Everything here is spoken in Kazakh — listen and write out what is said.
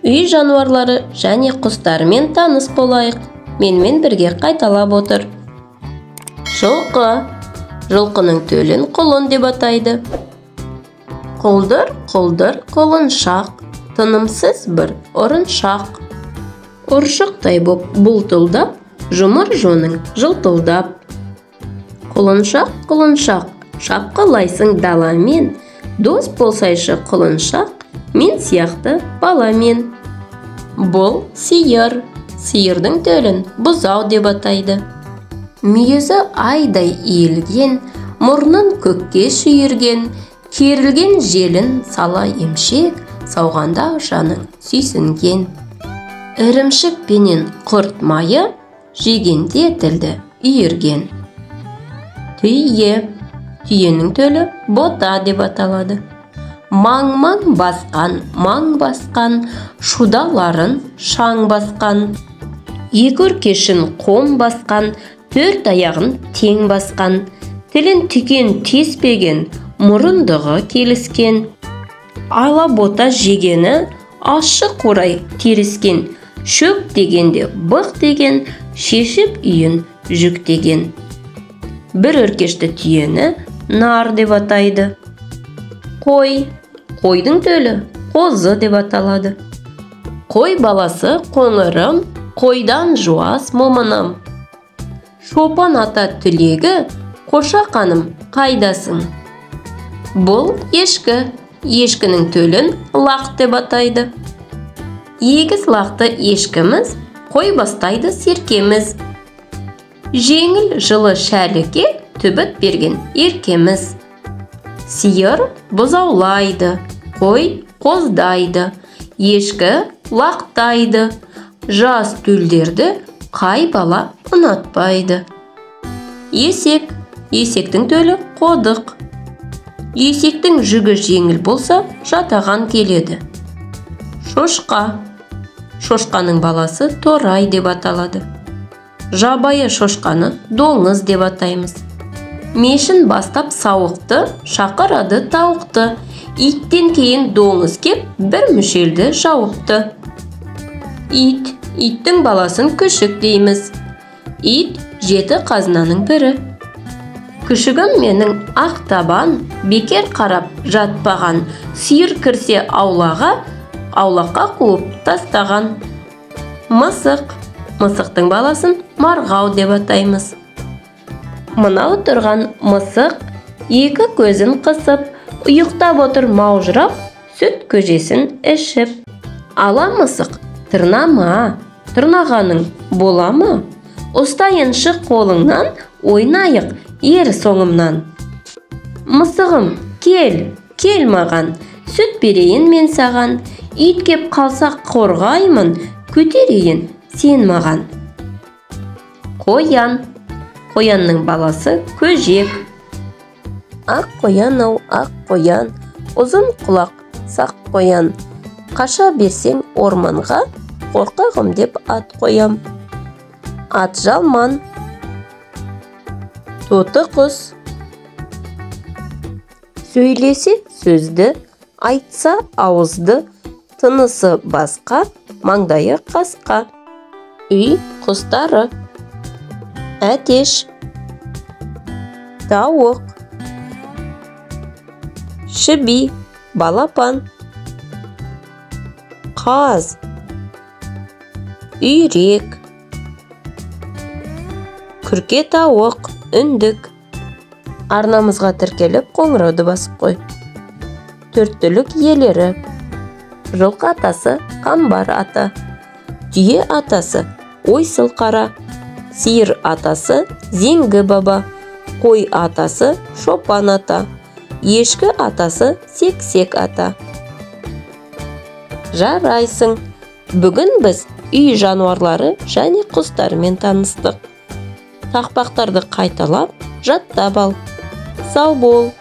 Үй жануарлары және құстарымен таныс болайық. Менімен бірге қайталап отыр. Жылқы. Жылқының төлін құлын деп атайды. Құлдыр, құлыншақ, тынымсыз бір ұрыншақ. Ұршықтай боп бұлтылдап, жұмыр жоның жылтылдап. Құлыншақ, шапқылайсың даламен, дос болсайшы құлыншақ, мен сияқты баламен. Бұл сиыр. Сиырдың төлін бұзау деп атайды. Мүйізі айдай иілген, мұрнын көкке шүйірген, керілген желін сала емшек, сауғанда жаның сүйсінген. Ірімшік пенен құрт майы, жегенде тілді үйірген. Түйе. Түйенің төлі бота деп аталады. Маң басқан, шудаларын шаң басқан. Екі өркешін қом басқан, төрт аяғын тең басқан. Тілін түйген теспеген, мұрындығы келіскен. Ала бота жегені, ашы қурай теріскен. Шөк дегенде бұқ деген, шешіп үйін жүк деген. Бір өркешті түйені нар деп атайды. Қой. Қойдың төлі қозы деп аталады. Қой баласы қоңырым, қойдан жуас момыным. Шопан ата түлегі, қошақаным қайдасың? Бұл ешкі. Ешкінің төлін лақ деп атайды. Егіз лақты ешкіміз, қой бастайды серкеміз. Жеңіл жылы шәліке түбіт берген еркеміз. Сиыр бұзаулайды, қой қоздайды, ешкі лақтайды. Жас төлдерді қай бала ұнатпайды. Есек. Есектің төлі қодық. Есектің жүгі жеңіл болса, жатаған келеді. Шошқа. Шошқаның баласы торай деп аталады. Жабайы шошқаны доңыз деп атаймыз. Мешін бастап сауықты, шақырады тауықты. Иттен кейін доңыз кеп, бір мүшелді жауыпты. Ит. Иттің баласын күшік дейміз. Ит жеті қазынаның бірі. Күшігім менің ақ табан, бекер қарап жатпаған. Сиыр кірсе аулаққа қуып тастаған. Мысық. Мысықтың баласын марғау деп атаймыз. Мынау тұрған мысық екі көзін қысып, ұйықтап отыр маужырап, сүт көжесін ішіп. Ала мысық, тырнама, тырнағаның бола ма? Ұстайыншы қолыңнан, ойнайық ер соңымнан. Мысығым, кел маған, сүт берейін мен саған. Ит кеп қалса қорғаймын, көтерейін сен маған. Қоян. Қоянның баласы көжек. Ақ қоян-ау, ақ қоян, ұзын құлақ сақ қоян. Қаша берсең орманға, қорқағым деп ат қоям. Ат жалман. Тоты құс. Сөйлесе сөзді, айтса ауызды, тынысы басқа, маңдайы қасқа. Үй құстары. Әтеш. Тауық. Шіби, балапан. Қаз. Үйрек. Күрке тауық, үндік. Арнамызға тіркеліп қоңырауды басып қой. Төрттілік иелері. Жылқы атасы қамбар ата. Түйе атасы ойсыл қара. Сиыр атасы зеңгі баба. Қой атасы шопан ата. Ешкі атасы сексек ата. Жарайсың. Бүгін біз үй жануарлары және құстармен таныстық. Тақпақтарды қайталап, жаттап ал. Сау бол.